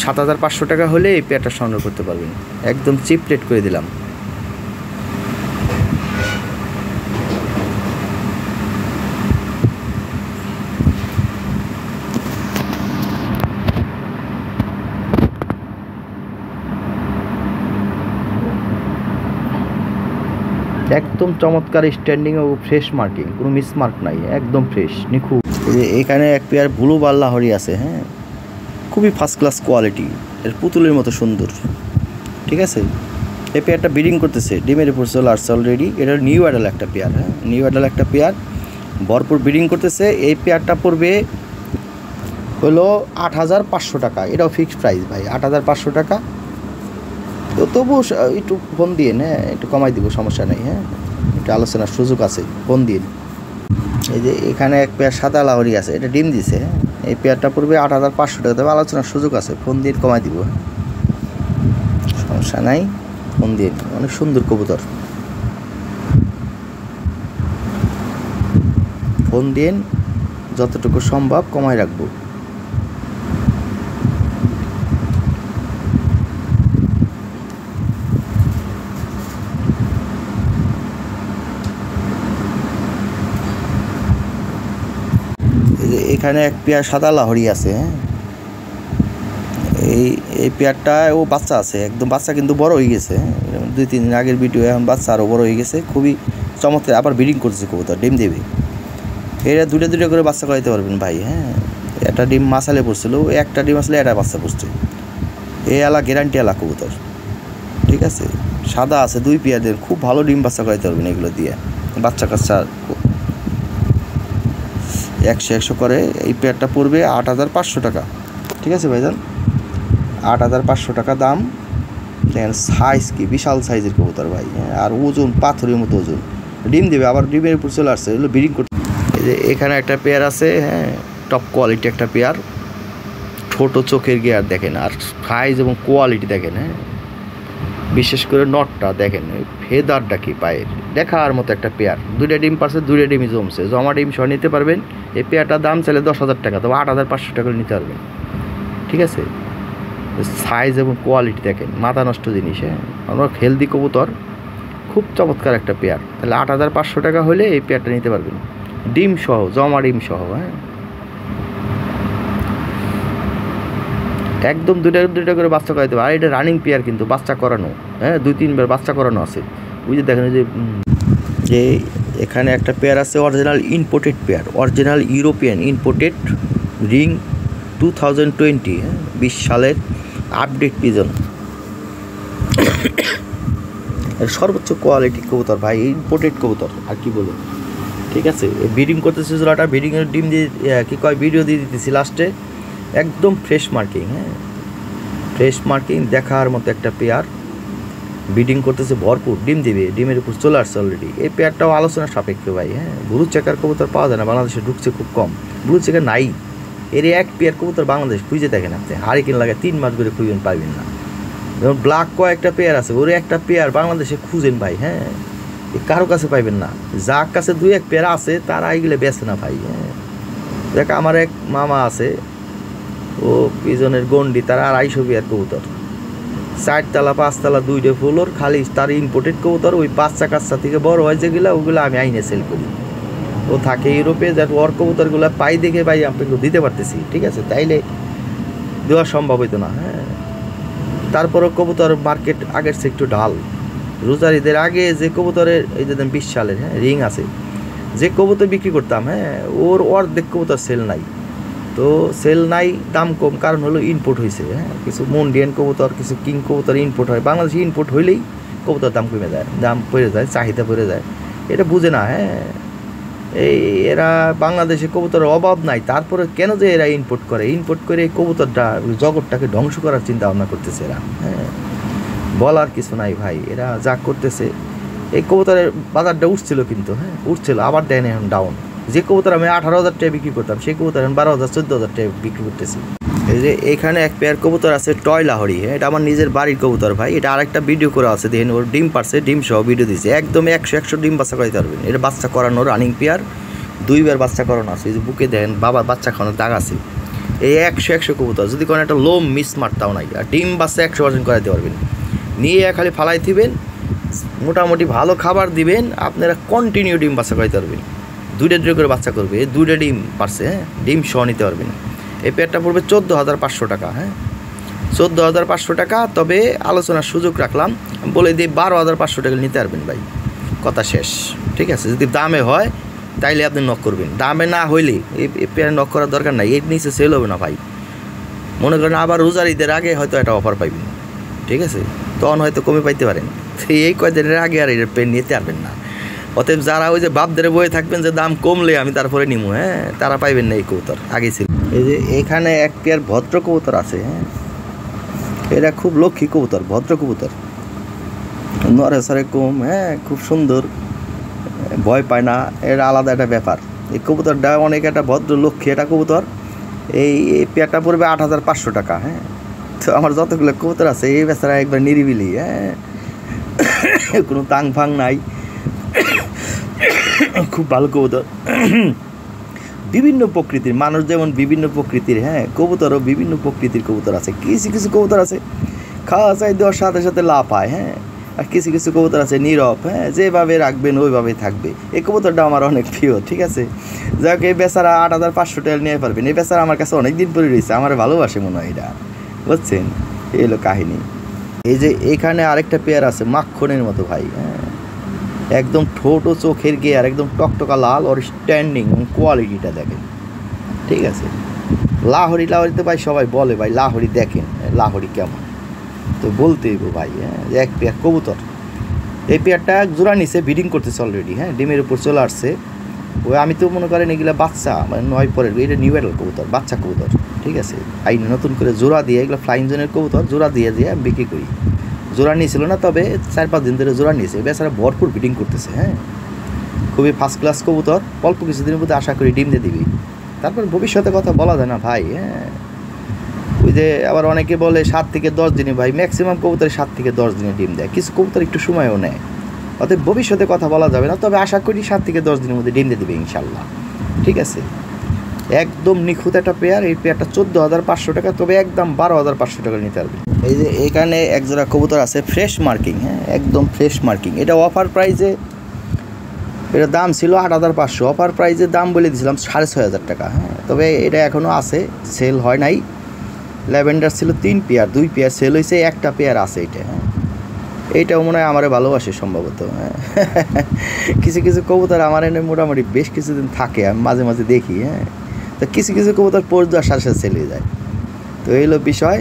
7,500 টাকা হলে এই পেয়ারটা সংগ্রহ করতে পারবেন, একদম চিপ রেট করে দিলাম। একদম চমৎকার স্ট্যান্ডিং ও ফ্রেশ মার্কিং, কোনো মিসমার্ক নাই, একদম ফ্রেশ নিখুঁত। এখানে এক পেয়ার ব্লু বাল্লাহরি আছে, হ্যাঁ, খুবই ফার্স্ট ক্লাস কোয়ালিটি, এর পুতুলের মতো সুন্দর, ঠিক আছে। এই পেয়ারটা ব্রিডিং করতেছে, ডিমের উপর চলে আসছে অলরেডি। এটা নিউ অ্যাডাল একটা পেয়ার, হ্যাঁ, নিউ অ্যাডাল একটা পেয়ার, ভরপুর ব্রিডিং করতেছে। এই পেয়ারটা পড়বে হলো 8,500 টাকা, এটাও ফিক্সড প্রাইস ভাই, 8,500 টাকা। তো তবু একটু ফোন দিয়ে, হ্যাঁ, একটু কমাই দিব, সমস্যা নেই, হ্যাঁ, একটু আলোচনার সুযোগ আছে, ফোন দিন। এই যে এখানে এক পেয়ার সাদা লাহরি আছে, এটা ডিম দিছে, হ্যাঁ, এই পেয়ারটা পড়বে 8,500 টাকা, তবে আলোচনার সুযোগ আছে, ফোন দিয়ে কমাই দিব, সমস্যা নাই, ফোন দিয়ে। অনেক সুন্দর কবুতর, ফোন দিন, যতটুকু সম্ভব কমাই রাখবো। এখানে এক পেয়ার সাদা লাহরি আছে, হ্যাঁ। এই পেয়ারটা ও বাচ্চা আছে, একদম বাচ্চা কিন্তু বড় হয়ে গেছে, 2-3 দিন আগের ভিডিও, এখন বাচ্চা আরও বড় হয়ে গেছে, খুবই চমৎকার। আবার ব্রিডিং করছে কবুতর, ডিম দেবে। এরা দুটো করে বাচ্চা করাইতে পারবেন ভাই, হ্যাঁ। একটা ডিম মাসালে পড়ছিল, একটা ডিম আসলে একটা বাচ্চা পড়ছে। এই আলা গ্যারান্টি আলা কবুতর, ঠিক আছে। সাদা আছে 2 পেয়ারদের, খুব ভালো ডিম বাচ্চা করাইতে পারবেন এগুলো দিয়ে। বাচ্চা কাচ্চা 100 করে। এই পেয়ারটা পড়বে 8,500 টাকা, ঠিক আছে ভাইজান। 8,500 টাকা দাম। দেখেন সাইজ কি বিশাল সাইজের কবুতর ভাই, হ্যাঁ। আর ওজন পাথরের মতো ওজন, ডিম দেবে। আবার ডিমের উপর চলে আসছে, এগুলো ব্রিডিং করতে। এই যে এখানে একটা পেয়ার আছে, হ্যাঁ, টপ কোয়ালিটি একটা পেয়ার, ছোট চোখের গিয়ার দেখেন, আর সাইজ এবং কোয়ালিটি দেখেন, হ্যাঁ। বিশেষ করে নটটা দেখেন, ফেদারটা কি পায়ের, দেখার মতো একটা পেয়ার। 2টা ডিম পারছে, 2টা ডিমই জমছে, জমা ডিম সহ নিতে পারবেন। এই পেয়ারটার দাম চাইলে 10,000 টাকা, তবে 8,500 টাকা নিতে পারবেন, ঠিক আছে। সাইজ এবং কোয়ালিটি দেখেন, মাথা নষ্ট জিনিস, হ্যাঁ। আমরা হেলদি কবুতর, খুব চমৎকার একটা পেয়ার। তাহলে 8,500 টাকা হলে এই পেয়ারটা নিতে পারবেন, ডিম সহ, জমা ডিম সহ, হ্যাঁ। একদম 2টা করে বাচ্চা করাইতে হবে। আর এটা রানিং পেয়ার কিন্তু, বাচ্চা করানো, হ্যাঁ। 2-3 বার বাচ্চা করানো আছে। ওই যে দেখেন যে এখানে একটা পেয়ার আছে, original imported pair, original European imported ring 2020, হ্যাঁ, 20 সালের আপডেট পিজন। সর্বোচ্চ কোয়ালিটি কবুতর ভাই, ইম্পোর্টেড কবুতর, আর কি বলবো, ঠিক আছে। ব্রিডিং করতেছে জোড়াটা, ব্রিডিংয়ের ডিম দিয়ে কি কয় ভিডিও দিয়ে দিতেছি লাস্টে। একদম ফ্রেশ মার্কিং, হ্যাঁ, ফ্রেশ মার্কিং, দেখার মতো একটা পেয়ার। ব্রিডিং করতেছে ভরপুর, ডিম দিবে, ডিমের উপর চলে আসছে অলরেডি। এই পেয়ারটাও আলোচনা সাপেক্ষ ভাই, হ্যাঁ। ব্লু চেকার কবুতর পাওয়া যায় না, বাংলাদেশে ঢুকছে খুব কম, ব্লু চেকার নাই। এর এক পেয়ার কবুতর বাংলাদেশ খুঁজে দেখেন আপনি, হারিকেন লাগে 3 মাস ধরে খুঁজবেন, পাইবেন না। যেমন ব্ল্যাক কয়েকটা পেয়ার আছে, ওর একটা পেয়ার বাংলাদেশে খুঁজেন ভাই, হ্যাঁ, কারো কাছে পাইবেন না। যার কাছে 2-1 পেয়ার আছে তারা এইগুলো বেছে না ভাই, হ্যাঁ। দেখ আমার এক মামা আছে, ও পিজনের গন্ডি, তার 250 পেয়ার কবুতর, 4 তলা 5 তলা 2টা ফ্লোর, খালি তার ইম্পোর্টেড কবুতর। ওই বাচ্চা কাচ্চা থেকে বড় হয় যেগুলো, ওগুলো আমি আইনে সেল করি। ও থাকে ইউরোপে, যার ওর কবুতরগুলো পাই দেখে ভাই আপনাকে দিতে পারতেছি, ঠিক আছে। তাইলে দেওয়া সম্ভব হইতো না, হ্যাঁ। তারপরও কবুতর মার্কেট আগের চেয়ে একটু ঢাল। রোজার ঈদের আগে যে কবুতরের, এই যে 20 সালের, হ্যাঁ, রিং আছে, যে কবুতর বিক্রি করতাম, হ্যাঁ, ওর অর্ধেক কবুতর সেল নাই। তো সেল নাই, দাম কম, কারণ হলো ইনপুট হয়েছে, হ্যাঁ। কিছু মন্ডিয়ান কবুতর, কিছু কিং কবুতর ইনপুট হয়, বাংলাদেশে ইনপুট হইলেই কবুতর দাম কমে যায়, দাম পড়ে যায়, চাহিদা পড়ে যায়। এটা বুঝে না, হ্যাঁ। এরা বাংলাদেশে কবুতরের অভাব নাই, তারপরে কেন যে এরা ইনপুট করে এই কবুতরটা, জগৎটাকে ধ্বংস করার চিন্তা ভাবনা করতেছে এরা, হ্যাঁ। বলার কিছু নাই ভাই, এরা যা করতেছে। এই কবুতরের বাজারটা উঠছিল কিন্তু, হ্যাঁ, উঠছিল, আবার দেন এখন ডাউন। যে কবুতর আমি 18,000 টাকা বিক্রি করতাম, সেই কবুতর এখন 12,000 14,000 টাকা বিক্রি করতেছি। এই যে এখানে এক পেয়ার কবুতর আছে, টয় লাহরি, হ্যাঁ। এটা আমার নিজের বাড়ির কবুতর ভাই, এটা আরেকটা ভিডিও করা আছে, দেখেন। ওর ডিম পারছে, ডিম সহ ভিডিও দিয়েছে, একদম 100 ডিম বাচ্চা করাইতে পারবেন। এটা বাচ্চা করানোর রানিং পেয়ার, 2 বার বাচ্চা করানো আছে। এই যে বুকে দেখেন বাবার বাচ্চা খাওয়ানোর দাগ আছে। এই 100 কবুতর, যদি কোনো একটা লোম মিস মারতাও নাই, আর ডিম বাচ্চা 100% করাইতে পারবেন। নিয়ে খালি ফালাই দিবেন, মোটামুটি ভালো খাবার দিবেন, আপনারা কন্টিনিউ ডিম বাচ্চা করাইতে পারবেন। 2টা করে বাচ্চা করবে, 2টা ডিম পারছে, হ্যাঁ, ডিম সহ নিতে পারবেন। এই পেয়ারটা পড়বে 14,500 টাকা, হ্যাঁ, 14,500 টাকা। তবে আলোচনার সুযোগ রাখলাম, বলে দিয়ে 12,500 টাকা নিতে পারবেন ভাই, কথা শেষ, ঠিক আছে। যদি দামে হয় তাইলে আপনি নক করবেন, দামে না হইলে এই পেয়ার নক করার দরকার নাই, এর নিচে সেল হবে না ভাই। মনে করেন আবার রোজার ঈদের আগে হয়তো একটা অফার পাইবেন, ঠিক আছে, তখন হয়তো কমে পাইতে পারেন। এই কয়দিনের আগে আর এর পেন নিতে পারবেন না। অতএব যারা ওই যে বাপদের বয়ে থাকবেন যে দাম কমলে আমি তারপরে নিবো, হ্যাঁ, তারা পাইবেন না এই কবুতর, আগেই ছিল। এই যে এখানে এক পেয়ার ভদ্র কবুতর আছে, হ্যাঁ। এরা খুব লক্ষ্মী কবুতর, ভদ্র কবুতর, নরে সরে কম, হ্যাঁ, খুব সুন্দর, ভয় পায় না, এটা আলাদা একটা ব্যাপার। এই কবুতরটা অনেক একটা ভদ্র লক্ষ্মী একটা কবুতর। এই পেয়ারটা পড়বে 8,500 টাকা, হ্যাঁ। তো আমার যতগুলো কবুতর আছে এই বেচারা একবার নিরিবিলি, হ্যাঁ, কোনো তাং ফাং নাই, খুব ভালো কবুতর। বিভিন্ন প্রকৃতির মানুষ, যেমন বিভিন্ন প্রকৃতির, হ্যাঁ, কবুতরও বিভিন্ন প্রকৃতির কবুতর আছে। কিছু কবুতর আছে খাওয়া চাই দেওয়ার সাথে সাথে লাভ হয়, হ্যাঁ। আর কিছু কিছু কবুতর আছে নীরব, হ্যাঁ, যেভাবে রাখবেন ওইভাবেই থাকবে। এই কবুতরটা আমার অনেক প্রিয়, ঠিক আছে। যাক, এই বেচারা 8,500 টাকা নিয়ে পারবেন। এই বেচারা আমার কাছে অনেক দিন পরে রয়েছে, আমার ভালোবাসে মনে হয় এটা, বুঝছেন। এই হলো কাহিনী। এই যে এখানে আরেকটা পেয়ার আছে মাখনের মতো ভাই, হ্যাঁ, একদম ঠোঁট ও চোখের গেয়ার একদম টকটকা লাল, ওর স্ট্যান্ডিং কোয়ালিটিটা দেখেন, ঠিক আছে। লাহোরি তো ভাই সবাই বলে ভাই লাহোরি দেখেন লাহোরি কেমন, তো বলতেই ভাই, হ্যাঁ, এক পেয়ার কবুতর। এই পেয়ারটা জোড়া নিচে ব্রিডিং করতেছে অলরেডি, হ্যাঁ, ডিমের উপর চলে আসছে। ওই আমি তো মনে করেন এগুলো বাচ্চা, মানে 9 পরের, এটা নিউ অ্যাডাল্ট কবুতর, বাচ্চা কবুতর, ঠিক আছে। আইন নতুন করে জোড়া দিয়ে, এগুলো ফ্লাইং জোনের কবুতর, জোড়া দিয়ে আমি বিক্রি করি। জোড়া নিয়েছিল না, তবে 4-5 দিন ধরে জোড়া নিয়েছে। বেচারা ভরপুর ব্রিডিং করতেছে, হ্যাঁ, খুবই ফার্স্ট ক্লাস কবুতর। অল্প কিছুদিনের মধ্যে আশা করি ডিম দিয়ে দিবি। তারপর ভবিষ্যতে কথা বলা যায় না ভাই, হ্যাঁ। ওই যে আবার অনেকে বলে 7 থেকে 10 দিনে, ভাই ম্যাক্সিমাম কবুতর 7 থেকে 10 দিনে ডিম দেয়, কিছু কবুতর একটু সময়ও নেয়। অতএব ভবিষ্যতে কথা বলা যাবে না, তবে আশা করি 7 থেকে 10 দিনের মধ্যে ডিম দিয়ে দেবে ইনশাল্লাহ, ঠিক আছে। একদম নিখুঁত একটা পেয়ার। এই পেয়ারটা 14,500 টাকা, তবে একদম 12,500 টাকা নিতে পারবে। এই যে এখানে একজোড়া কবুতর আছে ফ্রেশ মার্কিং, হ্যাঁ, একদম ফ্রেশ মার্কিং। এটা অফার প্রাইজে, এটা দাম ছিল 8,500, অফার প্রাইজে দাম বলে দিয়েছিলাম 6,500 টাকা, হ্যাঁ। তবে এটা এখনও আছে, সেল হয় নাই। ল্যাভেন্ডার ছিল 3 পেয়ার, 2 পেয়ার সেল হয়েছে, একটা পেয়ার আছে এটা, হ্যাঁ। এইটাও মনে হয় আমারে ভালোবাসে সম্ভবত, হ্যাঁ। কিছু কিছু কবুতর আমার এনে মোটামুটি বেশ কিছুদিন থাকে, আমি মাঝে মাঝে দেখি, হ্যাঁ। তো কিছু কিছু কবুতর পোষ দেওয়ার সাথে সাথে সেল হয়ে যায়। তো এই হলো বিষয়।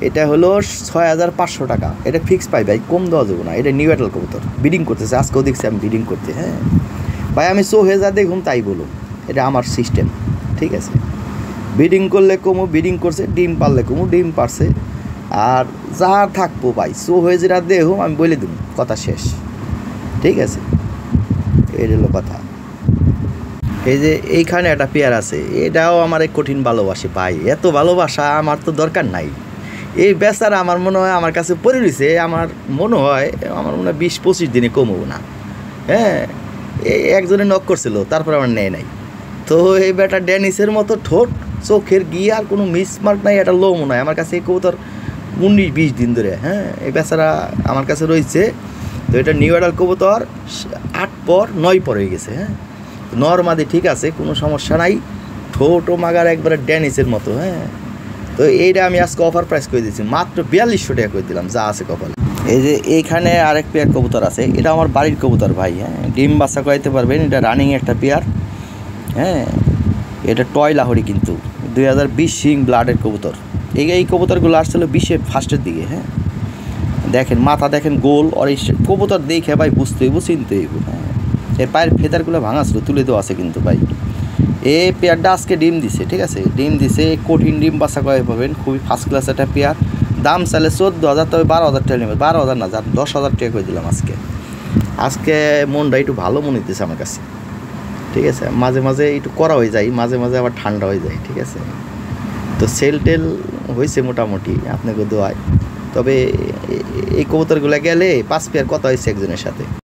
এটা হলো 6,500 টাকা। এটা ফিক্স পাই ভাই, কম দেওয়া যাবে না। এটা নিউ অ্যাডাল্ট কবুতর, ব্রিডিং করতেছে, আজকেও দেখছি আমি ব্রিডিং করতে, হ্যাঁ ভাই। আমি হয়ে যা দেখুন তাই বলুন, এটা আমার সিস্টেম, ঠিক আছে। ব্রিডিং করলে কমু ব্রিডিং করছে, ডিম পারলে কমু ডিম পারছে, আর যা থাকবো ভাই হয়ে যেটা দেখুন আমি বলে দেবো, কথা শেষ, ঠিক আছে। এই হলো কথা। এই যে এইখানে একটা পেয়ার আছে, এটাও আমার এক কঠিন ভালোবাসে ভাই। এত ভালোবাসা আমার তো দরকার নাই। এই বেচারা আমার মনে হয় আমার কাছে পড়ে রয়েছে, আমার মনে হয় 20-25 দিনে কমবো না, হ্যাঁ। এই একজনে নক করছিল, তারপর আমার নেয় নাই। তো এই বেটা ড্যানিসের মতো ঠোঁট, চোখের গিয়ে আর কোনো মিসমার্ক নাই, এটা লোমও নয়। আমার কাছে এই কবুতর 19-20 দিন ধরে, হ্যাঁ, এই বেচারা আমার কাছে রয়েছে। তো এটা নিউ অ্যাডাল্ট কবুতর, 8 পর 9 পর হয়ে গেছে, হ্যাঁ। নরমাদি ঠিক আছে, কোনো সমস্যা নাই। ঠোঁট ও মাগার একবারে ড্যানিসের মতো, হ্যাঁ। তো এইটা আমি আজকে অফার প্রাইস করে দিচ্ছি, মাত্র 4200 টাকা করে দিলাম, যা আছে কপালে। এই যে এইখানে আরেক পেয়ার কবুতর আছে, এটা আমার বাড়ির কবুতর ভাই, হ্যাঁ। ডিম বাচ্চা করাইতে পারবেন, এটা রানিং একটা পেয়ার, হ্যাঁ। এটা টয় লাহোরি, কিন্তু 2020 শিং ব্লাডের কবুতর। এই কবুতরগুলো আসছিল 20-এর ফার্স্টের দিকে, হ্যাঁ। দেখেন মাথা দেখেন গোল, আর এই কবুতর দেখে ভাই বুঝতে হইব, চিনতে হইব, হ্যাঁ। এর পায়ের ফেদারগুলো ভাঙা ছিল, তুলে দেওয়া আছে কিন্তু ভাই। এই পেয়ারটা আজকে ডিম দিছে, ঠিক আছে, ডিম দিছে, কঠিন ডিম বাচ্চা করে পাবেন, খুবই ফার্স্ট ক্লাস একটা পেয়ার। দাম চাইলে 14,000, তবে 12,000 টাকা নেবে, 12,000 না, 10,000 টাকা করে দিলাম আজকে মনটা একটু ভালো মনে হইতেছে আমার কাছে, ঠিক আছে। মাঝে মাঝে একটু করা হয়ে যায়, মাঝে মাঝে আবার ঠান্ডা হয়ে যায়, ঠিক আছে। তো সেল টেল হয়েছে মোটামুটি আপনাকে দোয়ায়। তবে এই কবুতরগুলো গেলে 5 পেয়ার কথা হয়েছে একজনের সাথে।